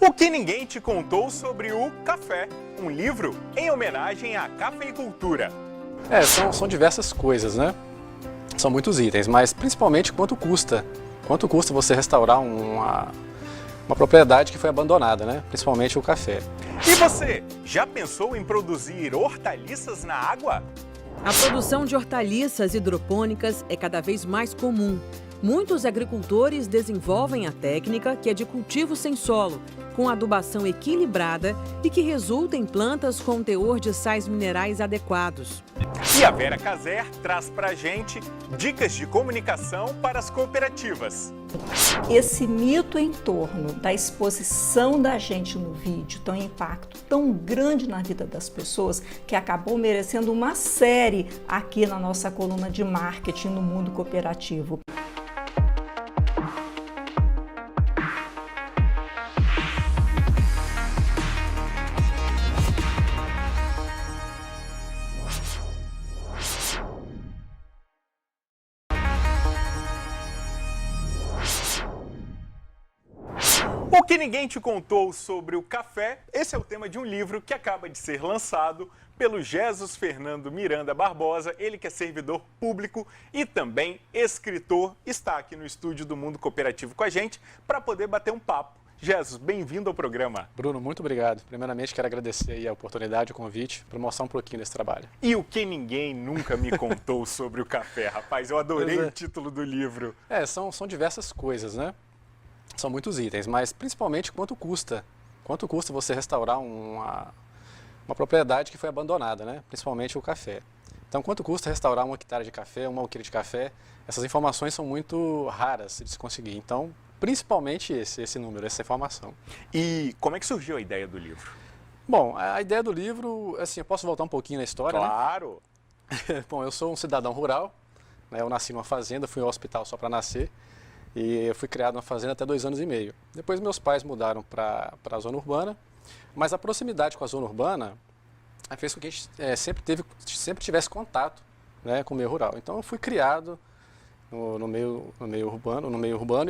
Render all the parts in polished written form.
O que ninguém te contou sobre o café, um livro em homenagem à cafeicultura. São diversas coisas, né? São muitos itens, mas principalmente quanto custa. Quanto custa você restaurar uma propriedade que foi abandonada, né? Principalmente o café. E você, já pensou em produzir hortaliças na água? A produção de hortaliças hidropônicas é cada vez mais comum. Muitos agricultores desenvolvem a técnica que é de cultivo sem solo, com adubação equilibrada e que resulta em plantas com teor de sais minerais adequados. E a Vera Caser traz pra gente dicas de comunicação para as cooperativas. Esse mito em torno da exposição da gente no vídeo tem um impacto tão grande na vida das pessoas que acabou merecendo uma série aqui na nossa coluna de marketing no mundo cooperativo. O que ninguém te contou sobre o café, esse é o tema de um livro que acaba de ser lançado pelo Jesus Fernando Miranda Barbosa, ele que é servidor público e também escritor, está aqui no estúdio do Mundo Cooperativo com a gente para poder bater um papo. Jesus, bem-vindo ao programa. Bruno, muito obrigado. Primeiramente, quero agradecer aí a oportunidade, o convite, para mostrar um pouquinho desse trabalho. E o que ninguém nunca me contou sobre o café, rapaz? Eu adorei o título do livro. São diversas coisas, né? São muitos itens, mas principalmente quanto custa. Quanto custa você restaurar uma propriedade que foi abandonada, né? Principalmente o café. Então, quanto custa restaurar 1 hectare de café, 1 alqueire de café? Essas informações são muito raras de se conseguir. Então, principalmente esse número, essa informação. E como é que surgiu a ideia do livro? Bom, a ideia do livro, assim, eu posso voltar um pouquinho na história, Claro! Né? Bom, eu sou um cidadão rural, né? Eu nasci numa fazenda, fui ao hospital só para nascer. E eu fui criado numa fazenda até 2 anos e meio. Depois meus pais mudaram para a zona urbana, mas a proximidade com a zona urbana fez com que a gente sempre tivesse contato, né, com o meio rural. Então eu fui criado no meio urbano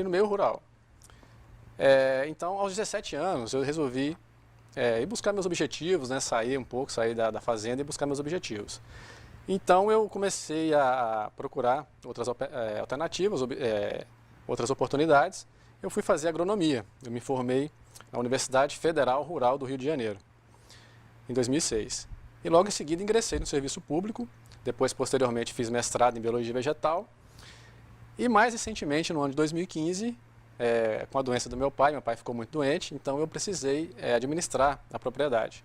e no meio rural. Então aos 17 anos eu resolvi ir buscar meus objetivos, né, sair da fazenda e buscar meus objetivos. Então eu comecei a procurar outras alternativas, outras oportunidades. Eu fui fazer agronomia. Eu me formei na Universidade Federal Rural do Rio de Janeiro, em 2006. E logo em seguida ingressei no serviço público, depois posteriormente fiz mestrado em Biologia Vegetal. E mais recentemente, no ano de 2015, com a doença do meu pai ficou muito doente, então eu precisei administrar a propriedade.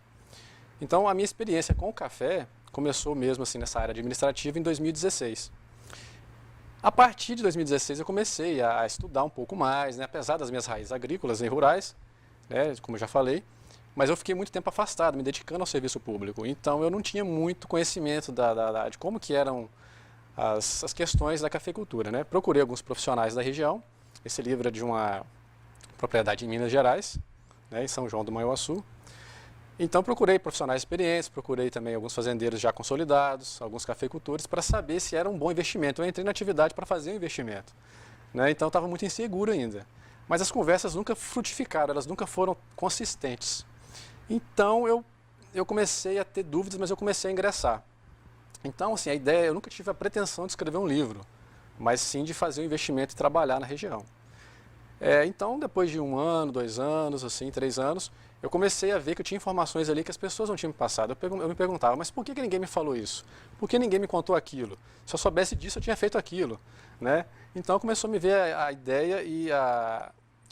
Então a minha experiência com o café começou mesmo assim nessa área administrativa em 2016. A partir de 2016 eu comecei a estudar um pouco mais, né, apesar das minhas raízes agrícolas e rurais, né, como eu já falei, mas eu fiquei muito tempo afastado, me dedicando ao serviço público. Então eu não tinha muito conhecimento de como que eram as questões da cafeicultura, né. Procurei alguns profissionais da região. Esse livro é de uma propriedade em Minas Gerais, né, em São João do Manhuaçu. Então procurei profissionais experientes, procurei também alguns fazendeiros já consolidados, alguns cafeicultores, para saber se era um bom investimento. Eu entrei na atividade para fazer um investimento, né? Então eu estava muito inseguro ainda. Mas as conversas nunca frutificaram, elas nunca foram consistentes. Então eu comecei a ter dúvidas, mas eu comecei a ingressar. Então assim, a ideia, eu nunca tive a pretensão de escrever um livro, mas sim de fazer um investimento e trabalhar na região. Então depois de 1 ano, 2 anos, assim, 3 anos, eu comecei a ver que eu tinha informações ali que as pessoas não tinham me passado. Eu me perguntava, mas por que ninguém me falou isso? Por que ninguém me contou aquilo? Se eu soubesse disso, eu tinha feito aquilo, né? Então começou a me ver a ideia e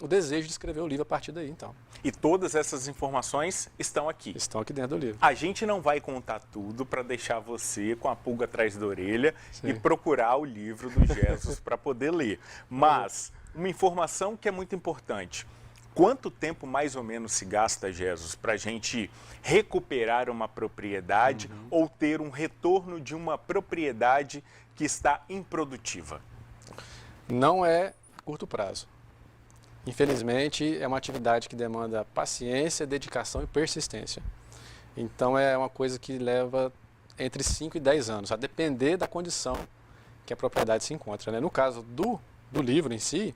o desejo de escrever o livro a partir daí, então. E todas essas informações estão aqui? Estão aqui dentro do livro. A gente não vai contar tudo para deixar você com a pulga atrás da orelha Sim. E procurar o livro do Jesus para poder ler. Mas uma informação que é muito importante. Quanto tempo mais ou menos se gasta, Jesus, para a gente recuperar uma propriedade ou ter um retorno de uma propriedade que está improdutiva? Não é a curto prazo. Infelizmente, é uma atividade que demanda paciência, dedicação e persistência. Então é uma coisa que leva entre 5 e 10 anos, a depender da condição que a propriedade se encontra, né? No caso do livro em si,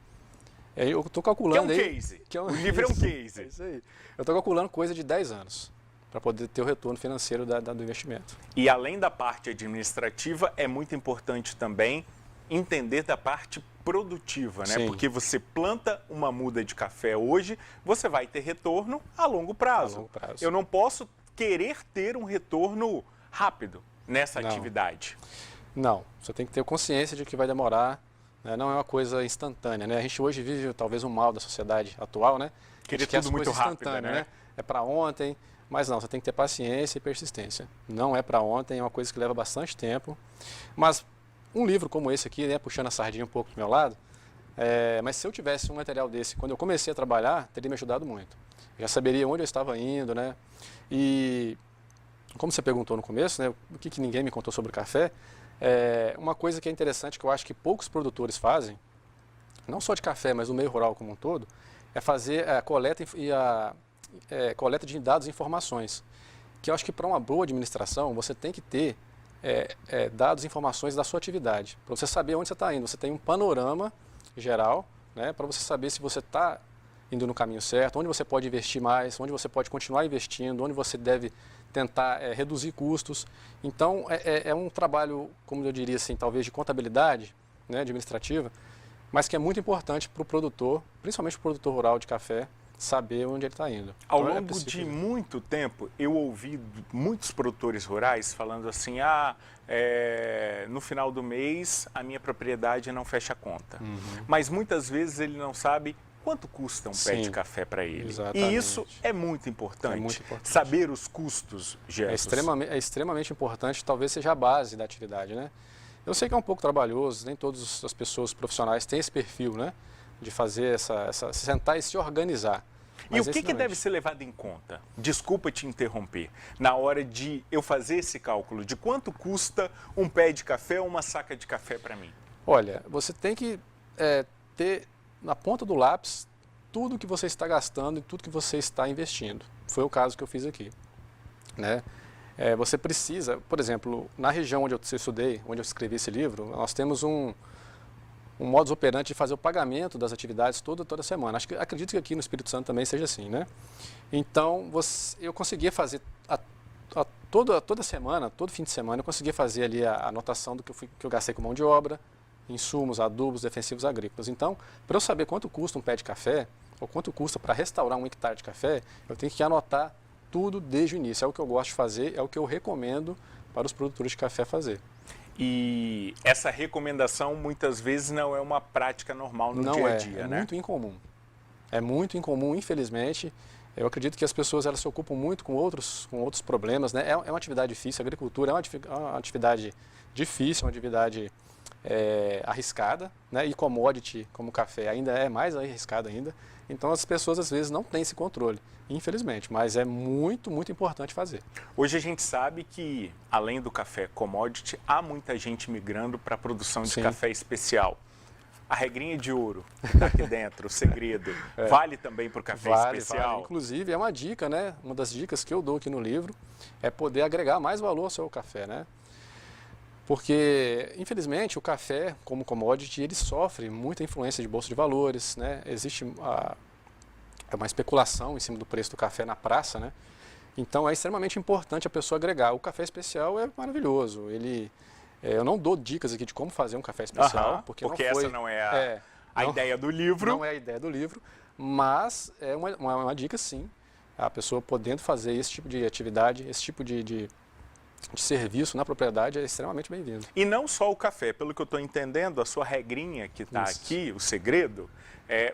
Eu estou calculando Que é um aí... case. Que é um, O livro é um case. É isso aí. Eu estou calculando coisa de 10 anos para poder ter o retorno financeiro do investimento. E além da parte administrativa, é muito importante também entender da parte produtiva, né? Sim. Porque você planta uma muda de café hoje, você vai ter retorno a longo prazo. A longo prazo. Eu não posso querer ter um retorno rápido nessa Não. atividade. Não, você tem que ter consciência de que vai demorar, né? Não é uma coisa instantânea, né? A gente hoje vive talvez um mal da sociedade atual, né? Querer A gente quer tudo as muito coisas rápido, instantâneas, né? É para ontem, mas não, você tem que ter paciência e persistência. Não é para ontem, é uma coisa que leva bastante tempo. Mas um livro como esse aqui, né, puxando a sardinha um pouco do meu lado, mas se eu tivesse um material desse, quando eu comecei a trabalhar, teria me ajudado muito. Eu já saberia onde eu estava indo, né? E como você perguntou no começo, né, o que ninguém me contou sobre o café, uma coisa que é interessante, que eu acho que poucos produtores fazem, não só de café, mas no meio rural como um todo, é fazer a coleta coleta de dados e informações. Que eu acho que para uma boa administração, você tem que ter dados e informações da sua atividade, para você saber onde você está indo. Você tem um panorama geral, né, para você saber se você está indo no caminho certo, onde você pode investir mais, onde você pode continuar investindo, onde você deve tentar reduzir custos. Então, é um trabalho, como eu diria assim, talvez de contabilidade, né, administrativa, mas que é muito importante para o produtor, principalmente para o produtor rural de café, saber onde ele está indo. Ao Então, longo de muito tempo, eu ouvi muitos produtores rurais falando assim, no final do mês a minha propriedade não fecha a conta. Mas muitas vezes ele não sabe quanto custa um pé de café para ele. Exatamente. E isso é muito importante. É muito importante. Saber os custos, Jesus. É extremamente importante, talvez seja a base da atividade, né? Eu sei que é um pouco trabalhoso, nem todas as pessoas profissionais têm esse perfil, né? De fazer se sentar e se organizar. E o que deve ser levado em conta? Desculpa te interromper. Na hora de eu fazer esse cálculo de quanto custa um pé de café ou uma saca de café para mim? Olha, você tem que ter na ponta do lápis tudo que você está gastando e tudo que você está investindo. Foi o caso que eu fiz aqui, né? Você precisa, por exemplo, na região onde eu estudei, onde eu escrevi esse livro, nós temos um modus operandi de fazer o pagamento das atividades toda semana. Acredito que aqui no Espírito Santo também seja assim, né? Então, eu conseguia fazer toda semana, todo fim de semana, eu conseguia fazer ali a anotação do que eu gastei com mão de obra, insumos, adubos, defensivos agrícolas. Então, para eu saber quanto custa um pé de café, ou quanto custa para restaurar 1 hectare de café, eu tenho que anotar tudo desde o início. É o que eu gosto de fazer, é o que eu recomendo para os produtores de café fazer. E essa recomendação muitas vezes não é uma prática normal no dia a dia, né? É muito incomum. É muito incomum, infelizmente. Eu acredito que as pessoas elas se ocupam muito com outros problemas, né? É uma atividade difícil, a agricultura é uma atividade difícil, uma atividade arriscada, né? E commodity, como o café, ainda é mais arriscado ainda. Então as pessoas às vezes não têm esse controle, infelizmente, mas é muito, muito importante fazer. Hoje a gente sabe que, além do café commodity, há muita gente migrando para a produção de café especial. A regrinha de ouro que está aqui dentro, o segredo, vale também para o café especial? Vale. Inclusive, é uma dica, né? Uma das dicas que eu dou aqui no livro é poder agregar mais valor ao seu café, né? Porque, infelizmente, o café, como commodity, ele sofre muita influência de bolsa de valores, né? Existe uma especulação em cima do preço do café na praça, né? Então, é extremamente importante a pessoa agregar. O café especial é maravilhoso. Eu não dou dicas aqui de como fazer um café especial, porque essa não é a ideia do livro. Não é a ideia do livro, mas é uma dica, sim. A pessoa podendo fazer esse tipo de atividade, esse tipo de serviço na propriedade é extremamente bem-vindo. E não só o café, pelo que eu estou entendendo, a sua regrinha que está aqui, o segredo,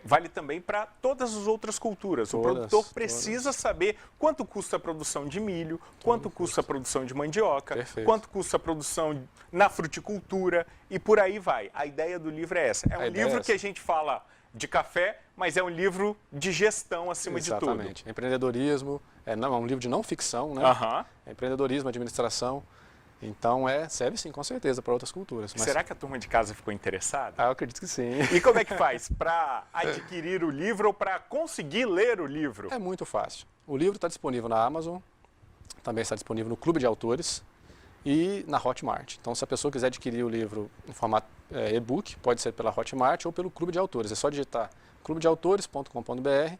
vale também para todas as outras culturas. O produtor precisa saber quanto custa a produção de milho, quanto custa a produção de mandioca, quanto custa a produção na fruticultura e por aí vai. A ideia do livro é essa. É um livro que a gente fala de café, mas é um livro de gestão acima de tudo. Exatamente. Empreendedorismo, é um livro de não ficção, né? Empreendedorismo, administração. Então, serve sim, com certeza, para outras culturas. Mas... Será que a turma de casa ficou interessada? Eu acredito que sim. E como é que faz para adquirir o livro ou para conseguir ler o livro? É muito fácil. O livro está disponível na Amazon, também está disponível no Clube de Autores e na Hotmart. Então, se a pessoa quiser adquirir o livro em formato e-book, pode ser pela Hotmart ou pelo Clube de Autores. É só digitar clubedeautores.com.br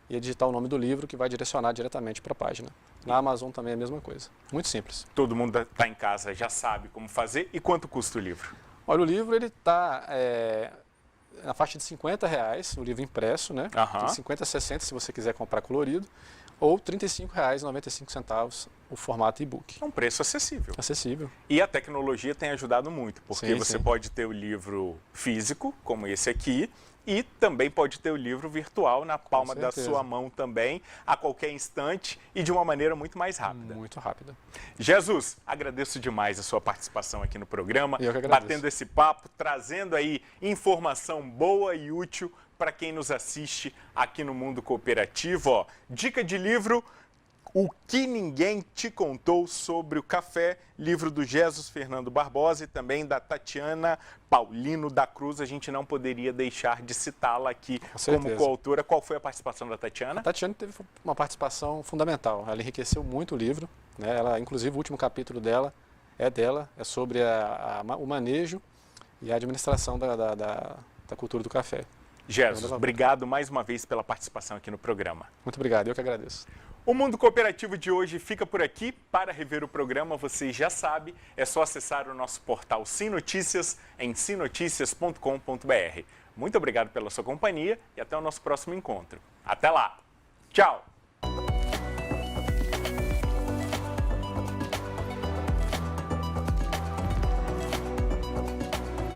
e digitar o nome do livro que vai direcionar diretamente para a página. Na Amazon também é a mesma coisa. Muito simples. Todo mundo está em casa já sabe como fazer. E quanto custa o livro? Olha, o livro ele está na faixa de R$50, o livro impresso, né? Tem 50 a 60 se você quiser comprar colorido, ou R$ 35,95 o formato e-book. É um preço acessível. Acessível. E a tecnologia tem ajudado muito, porque Sim, você sim. pode ter o livro físico, como esse aqui, e também pode ter o livro virtual na palma da certeza. sua mão também, a qualquer instante e de uma maneira muito mais rápida. Muito rápida. Jesus, agradeço demais a sua participação aqui no programa, Eu que agradeço. batendo esse papo, trazendo aí informação boa e útil para quem nos assiste aqui no Mundo Cooperativo. Ó, dica de livro, O que Ninguém Te Contou sobre o Café, livro do Jesus Fernando Barbosa e também da Tatiana Paulino da Cruz. A gente não poderia deixar de citá-la aqui como coautora. Qual foi a participação da Tatiana? A Tatiana teve uma participação fundamental. Ela enriqueceu muito o livro, né? Ela, inclusive, o último capítulo dela é sobre o manejo e a administração da cultura do café. Jesus, obrigado mais uma vez pela participação aqui no programa. Muito obrigado, eu que agradeço. O Mundo Cooperativo de hoje fica por aqui. Para rever o programa, você já sabe, é só acessar o nosso portal Sim Notícias em simnoticias.com.br. Muito obrigado pela sua companhia e até o nosso próximo encontro. Até lá! Tchau!